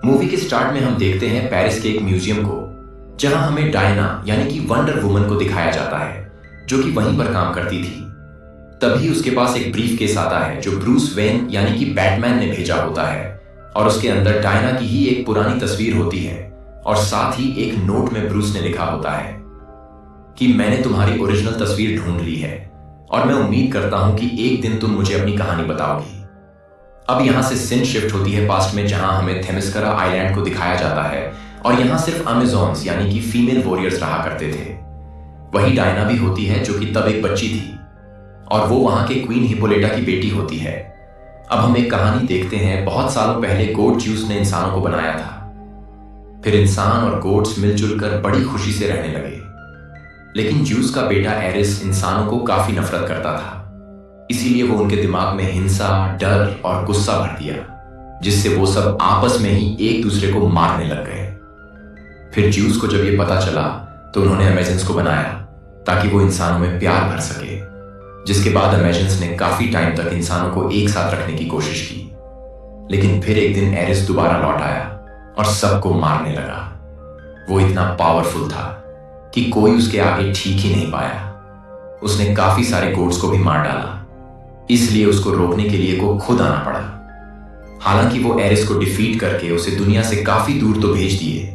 Movie के start में हम देखते हैं पेरिस के एक म्यूजियम को, जहां हमें डायना यानी कि वंडर वुमन को दिखाया जाता है, जो कि वहीं पर काम करती थी। तभी उसके पास एक ब्रीफ केस आता है जो ब्रूस वेन यानी कि बैटमैन ने भेजा होता है, और उसके अंदर डायना की ही एक पुरानी तस्वीर होती है, और साथ ही एक नोट में ब्रूस ने लिखा होता है कि मैंने तुम्हारी ओरिजिनल तस्वीर ढूंढ ली है और मैं उम्मीद करता हूं कि एक दिन तुम मुझे अपनी कहानी बताओगी। अब यहां से सीन शिफ्ट होती है पास्ट में, जहां हमें थेमिस्करा आइलैंड को दिखाया जाता है और यहां सिर्फ अमेज़न्स यानी कि फीमेल वॉरियर्स रहा करते थे। वही डायना भी होती है जो कि तब एक बच्ची थी, और वो वहां के क्वीन हिप्पोलिटा की बेटी होती है। अब हम एक कहानी देखते हैं, बहुत सालों पहले गोट ज्यूस ने इंसानों को बनाया था। फिर इंसान और गोट्स मिलजुल कर बड़ी खुशी से रहने लगे, लेकिन ज्यूस का बेटा एरिस इंसानों को काफी नफरत करता था। इसीलिए वो उनके दिमाग में हिंसा, डर और गुस्सा भर दिया, जिससे वो सब आपस में ही एक दूसरे को मारने लग गए। फिर ज्यूस को जब ये पता चला तो उन्होंने अमेज़न्स को बनाया ताकि वो इंसानों में प्यार भर सके, जिसके बाद अमेज़न्स ने काफी टाइम तक इंसानों को एक साथ रखने की कोशिश की। लेकिन फिर एक दिन एरिस दोबारा लौट आया और सबको मारने लगा। वो इतना पावरफुल था कि कोई उसके आगे ठीक ही नहीं पाया। उसने काफी सारे गोट्स को भी मार डाला, इसलिए उसको रोकने के लिए को खुद आना पड़ा। हालांकि वो एरिस को डिफीट करके उसे दुनिया से काफी दूर तो भेज दिए,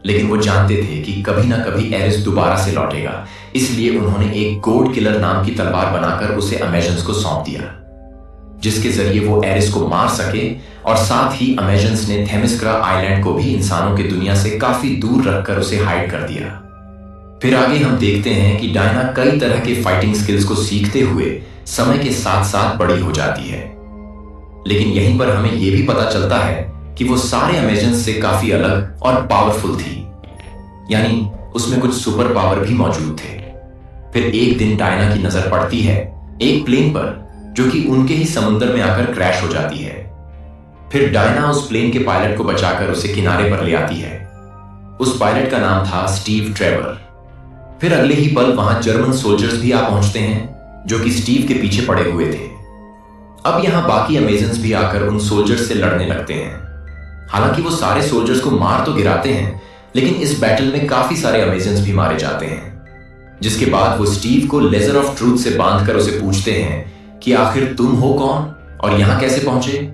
लेकिन वो जानते थे कि कभी ना कभी एरिस दोबारा से लौटेगा, इसलिए उन्होंने एक गोड किलर नाम की तलवार बनाकर उसे अमेज़न्स को सौंप दिया, जिसके जरिए वो एरिस को मार सके। और साथ ही अमेज़न्स ने थेमिस्करा आइलैंड को भी इंसानों की दुनिया से काफी दूर रखकर उसे हाइड कर दिया। फिर आगे हम देखते हैं कि डायना कई तरह के फाइटिंग स्किल्स को सीखते हुए समय के साथ साथ बड़ी हो जाती है, लेकिन यहीं पर हमें यह भी पता चलता है कि वो सारे अमेज़न्स से काफी अलग और पावरफुल थी, यानी उसमें कुछ सुपर पावर भी मौजूद थे। फिर एक दिन डायना की नजर पड़ती है एक प्लेन पर, जो कि उनके ही समुद्र में आकर क्रैश हो जाती है। फिर डायना उस प्लेन के पायलट को बचाकर उसे किनारे पर ले आती है। उस पायलट का नाम था स्टीव ट्रेवर। फिर अगले ही पल वहां जर्मन सोल्जर्स भी आ पहुंचते हैं, जो कि स्टीव के पीछे पड़े हुए थे। अब यहां बाकी अमेज़न्स भी आकर उन सोल्जर्स से लड़ने लगते हैं। हालांकि वो सारे सोल्जर्स को मार तो गिराते हैं, लेकिन इस बैटल में काफी सारे अमेज़न्स भी मारे जाते हैं। जिसके बाद वो स्टीव को लेजर ऑफ ट्रूथ से बांधकर उसे पूछते हैं कि आखिर तुम हो कौन और यहां कैसे पहुंचे।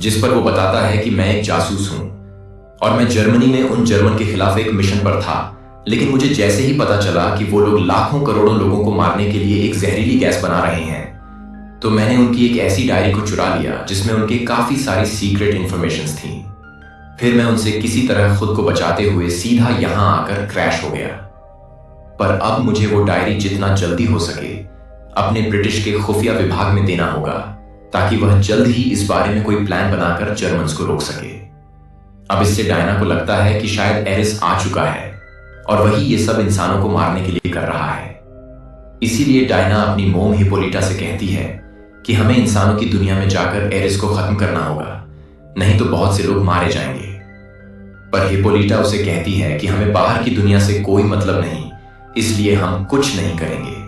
जिस पर वो बताता है कि मैं एक जासूस हूं और मैं जर्मनी में उन जर्मन के खिलाफ एक मिशन पर था, लेकिन मुझे जैसे ही पता चला कि वो लोग लाखों करोड़ों लोगों को मारने के लिए एक जहरीली गैस बना रहे हैं, तो मैंने उनकी एक ऐसी डायरी को चुरा लिया जिसमें उनके काफी सारी सीक्रेट इंफॉर्मेशंस थी। फिर मैं उनसे किसी तरह खुद को बचाते हुए सीधा यहां आकर क्रैश हो गया। पर अब मुझे वो डायरी जितना जल्दी हो सके अपने ब्रिटिश के खुफिया विभाग में देना होगा, ताकि वह जल्द ही इस बारे में कोई प्लान बनाकर जर्मन्स को रोक सके। अब इससे डायना को लगता है कि शायद एरिस आ चुका है और वही ये सब इंसानों को मारने के लिए कर रहा है। इसीलिए डायना अपनी मोम हिप्पोलिटा से कहती है कि हमें इंसानों की दुनिया में जाकर एरिस को खत्म करना होगा, नहीं तो बहुत से लोग मारे जाएंगे। पर हिप्पोलिटा उसे कहती है कि हमें बाहर की दुनिया से कोई मतलब नहीं, इसलिए हम कुछ नहीं करेंगे।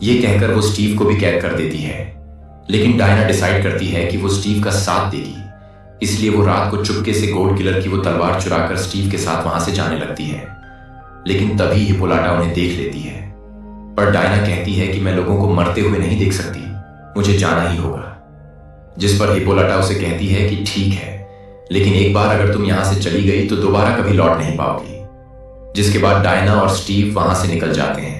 ये कहकर वो स्टीव को भी कैद कर देती है, लेकिन डायना डिसाइड करती है कि वो स्टीव का साथ देगी। इसलिए वो रात को चुपके से गोड किलर की वो तलवार चुराकर स्टीव के साथ वहां से जाने लगती है। लेकिन तभी हिप्पोलिटा उन्हें देख लेती है। पर डायना कहती है कि मैं लोगों को मरते हुए नहीं देख सकती, मुझे जाना ही होगा। जिस पर हिप्पोलिटा उसे कहती है कि ठीक है, लेकिन एक बार अगर तुम यहां से चली गई तो दोबारा कभी लौट नहीं पाओगी। जिसके बाद डायना और स्टीव वहां से निकल जाते हैं।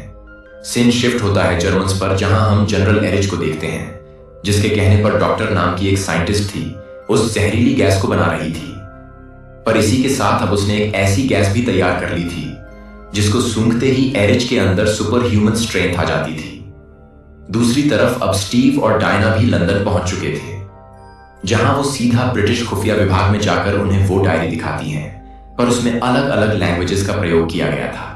सीन शिफ्ट होता है जर्मन्स पर, जहां हम जनरल एरिच को देखते हैं, जिसके कहने पर डॉक्टर नाम की एक साइंटिस्ट थी उस जहरीली गैस को बना रही थी। पर इसी के साथ अब उसने एक ऐसी गैस भी तैयार कर ली थी जिसको सूंघते ही एरिच के अंदर सुपर ह्यूमन स्ट्रेंथ आ जाती थी। दूसरी तरफ अब स्टीव और डायना भी लंदन पहुंच चुके थे, जहां वो सीधा ब्रिटिश खुफिया विभाग में जाकर उन्हें वो डायरी दिखाती हैं, पर उसमें अलग अलग लैंग्वेजेस का प्रयोग किया गया था,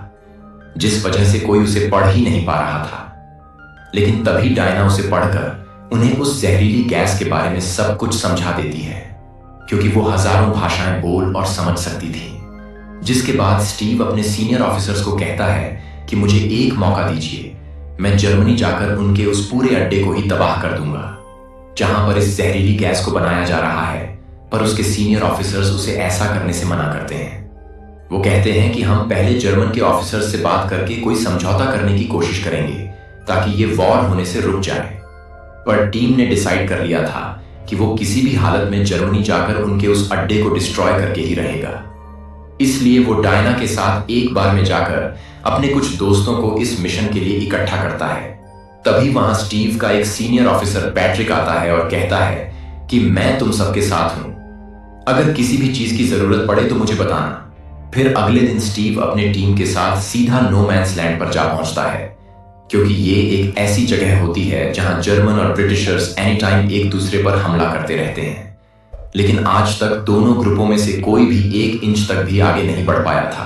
जिस वजह से कोई उसे पढ़ ही नहीं पा रहा था। लेकिन तभी डायना उसे पढ़कर उन्हें उस जहरीली गैस के बारे में सब कुछ समझा देती है, क्योंकि वो हजारों भाषाएं बोल और समझ सकती थी। जिसके बाद स्टीव अपने सीनियर ऑफिसर्स को कहता है कि मुझे एक मौका दीजिए, मैं जर्मनी जाकर उनके उस पूरे अड्डे को ही तबाह कर दूंगा जहां पर इस जहरीली गैस को बनाया जा रहा है, पर उसके सीनियर ऑफिसर्स उसे ऐसा करने से मना करते हैं। वो कहते हैं कि हम पहले जर्मन के ऑफिसर्स से बात करके कोई समझौता करने की कोशिश करेंगे ताकि ये वॉर होने से रुक जाए। पर टीम ने डिसाइड कर लिया था कि वो किसी भी हालत में जर्मनी जाकर उनके उस अड्डे को डिस्ट्रॉय करके ही रहेगा। इसलिए वो डायना के साथ एक बार में जाकर अपने कुछ दोस्तों को इस मिशन के लिए इकट्ठा करता है। तभी वहां स्टीव का एक सीनियर ऑफिसर पैट्रिक आता है और कहता है कि मैं तुम सबके साथ हूं, अगर किसी भी चीज की जरूरत पड़े तो मुझे बताना। फिर अगले दिन स्टीव अपने टीम के साथ सीधा नो मैंस लैंड पर जा पहुंचता है, क्योंकि ये एक ऐसी जगह होती है जहां जर्मन और ब्रिटिशर्स एनी टाइम एक दूसरे पर हमला करते रहते हैं। लेकिन आज तक दोनों ग्रुपों में से कोई भी 1 इंच तक भी आगे नहीं बढ़ पाया था।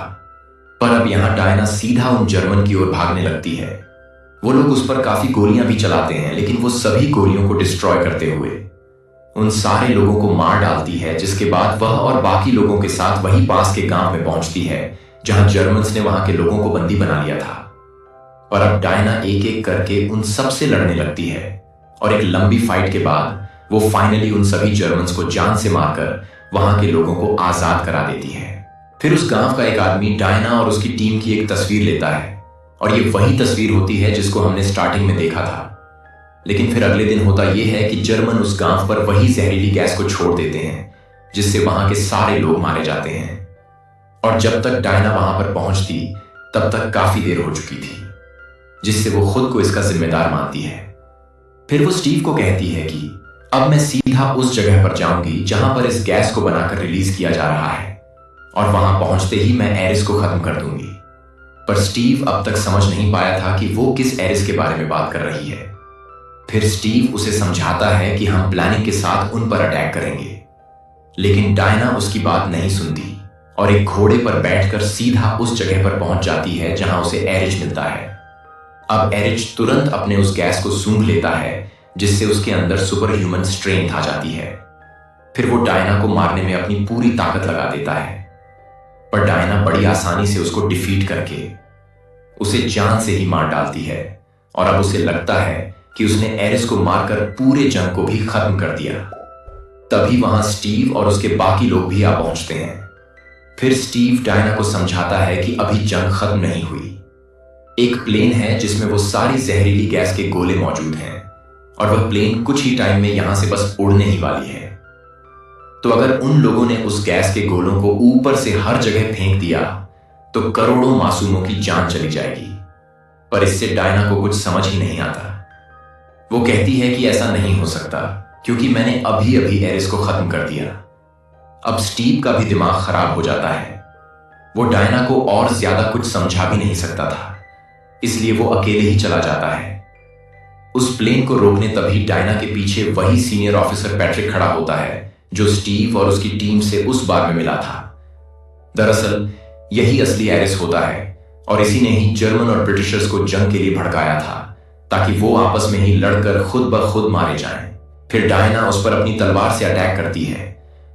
पर अब यहां डायना सीधा उन जर्मन की ओर भागने लगती है। वो लोग उस पर काफी गोलियां भी चलाते हैं, लेकिन वो सभी गोलियों को डिस्ट्रॉय करते हुए उन सारे लोगों को मार डालती है, जिसके बाद वह और बाकी लोगों के साथ वही पास के गांव में पहुंचती है जहां जर्मन्स ने वहां के लोगों को बंदी बना लिया था। पर अब डायना एक एक करके उन सब से लड़ने लगती है और एक लंबी फाइट के बाद वो फाइनली उन सभी जर्मन्स को जान से मारकर वहां के लोगों को आजाद करा देती है। फिर उस गांव का एक आदमी डायना और उसकी टीम की एक तस्वीर लेता है और ये वही तस्वीर होती है जिसको हमने स्टार्टिंग में देखा था। लेकिन फिर अगले दिन होता यह है कि जर्मन उस गांव पर वही जहरीली गैस को छोड़ देते हैं, जिससे वहां के सारे लोग मारे जाते हैं। और जब तक डायना वहां पर पहुंचती तब तक काफी देर हो चुकी थी, जिससे वो खुद को इसका जिम्मेदार मानती है। फिर वो स्टीव को कहती है कि अब मैं सीधा उस जगह पर जाऊंगी जहां पर इस गैस को बनाकर रिलीज किया जा रहा है, और वहां पहुंचते ही मैं एरिस को खत्म कर दूंगी। पर स्टीव अब तक समझ नहीं पाया था कि वो किस एरिस के बारे में बात कर रही है। फिर स्टीव उसे समझाता है कि हम प्लानिंग के साथ उन पर अटैक करेंगे, लेकिन डायना उसकी बात नहीं सुनती और एक घोड़े पर बैठकर सीधा उस जगह पर पहुंच जाती है जहां उसे एरिज मिलता है। अब एरिज तुरंत अपने उस गैस को सूंघ लेता है, जिससे उसके अंदर सुपर ह्यूमन स्ट्रेंथ आ जाती है। फिर वो डायना को मारने में अपनी पूरी ताकत लगा देता है, पर डायना बड़ी आसानी से उसको डिफीट करके उसे जान से ही मार डालती है। और अब उसे लगता है कि उसने एरिस को मारकर पूरे जंग को भी खत्म कर दिया। तभी वहां स्टीव और उसके बाकी लोग भी आ पहुंचते हैं। फिर स्टीव डायना को समझाता है कि अभी जंग खत्म नहीं हुई। एक प्लेन है जिसमें वो सारी जहरीली गैस के गोले मौजूद हैं, और वह प्लेन कुछ ही टाइम में यहां से बस उड़ने ही वाली है। तो अगर उन लोगों ने उस गैस के गोलों को ऊपर से हर जगह फेंक दिया तो करोड़ों मासूमों की जान चली जाएगी। पर इससे डायना को कुछ समझ ही नहीं आता। वो कहती है कि ऐसा नहीं हो सकता, क्योंकि मैंने अभी अभी एरिस को खत्म कर दिया। अब स्टीव का भी दिमाग खराब हो जाता है। वो डायना को और ज्यादा कुछ समझा भी नहीं सकता था, इसलिए वो अकेले ही चला जाता है। उस प्लेन को रोकने तभी डायना के पीछे वही सीनियर ऑफिसर पैट्रिक खड़ा होता है जो स्टीव और उसकी टीम से उस बार में मिला था। दरअसल यही असली एरिस होता है, और इसी ने ही जर्मन और ब्रिटिशर्स को जंग के लिए भड़काया था, ताकि वो आपस में ही लड़कर खुद ब खुद मारे जाएं। फिर डायना उस पर अपनी तलवार से अटैक करती है,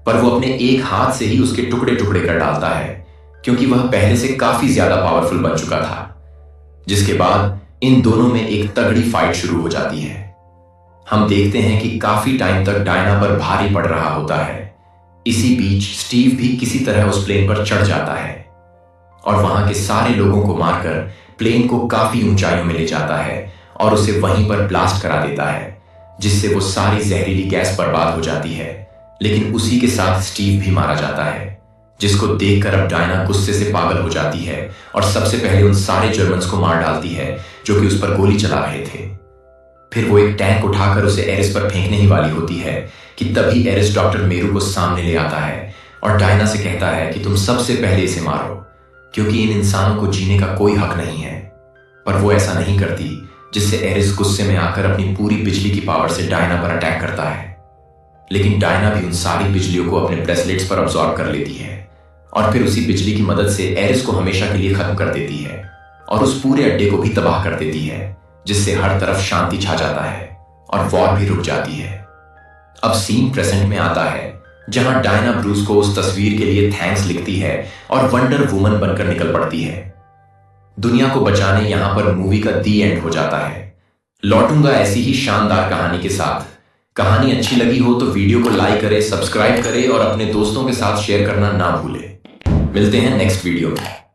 पर वो अपने एक हाथ से ही उसके टुकड़े टुकड़े कर डालता है, क्योंकि वह पहले से काफी ज्यादा पावरफुल बन चुका था। जिसके बाद इन दोनों में एक तगड़ी फाइट शुरू हो जाती है। हम देखते हैं कि काफी टाइम तक डायना पर भारी पड़ रहा होता है। इसी बीच स्टीव भी किसी तरह उस प्लेन पर चढ़ जाता है और वहां के सारे लोगों को मारकर प्लेन को काफी ऊंचाइयों में ले जाता है और उसे वहीं पर ब्लास्ट करा देता है, जिससे वो सारी जहरीली गैस बर्बाद हो जाती है। लेकिन उसी के साथ स्टीव भी मारा जाता है, जिसको देखकर अब डायना गुस्से से पागल हो जाती है और सबसे पहले उन सारे जर्मन्स को मार डालती है जो कि उस पर गोली चला रहे थे। फिर वो एक टैंक उठाकर उसे एरिस पर फेंकने ही वाली होती है कि तभी एरिस डॉक्टर मेरू को सामने ले आता है और डायना से कहता है कि तुम सबसे पहले इसे मारो, क्योंकि इन इंसानों को जीने का कोई हक नहीं है। पर वो ऐसा नहीं करती, जिससे एरिस गुस्से में आकर अपनी पूरी बिजली की पावर से डायना पर अटैक करता है। लेकिन डायना भी उन सारी बिजलियों को अपने ब्रेसलेट्स पर अब्सॉर्ब कर लेती है और फिर उसी बिजली की मदद से एरिस को हमेशा के लिए खत्म कर देती है और उस पूरे अड्डे को भी तबाह कर देती है, जिससे हर तरफ शांति छा जाता है और वॉर भी रुक जाती है। अब सीन प्रेजेंट में आता है, जहां डायना ब्रूस को उस तस्वीर के लिए थैंक्स लिखती है और वंडर वुमन बनकर निकल पड़ती है। दुनिया को बचाने यहां पर मूवी का दी एंड हो जाता है। लौटूंगा ऐसी ही शानदार कहानी के साथ कहानी अच्छी लगी हो तो वीडियो को लाइक करें, सब्सक्राइब करें और अपने दोस्तों के साथ शेयर करना ना भूलें। मिलते हैं नेक्स्ट वीडियो में।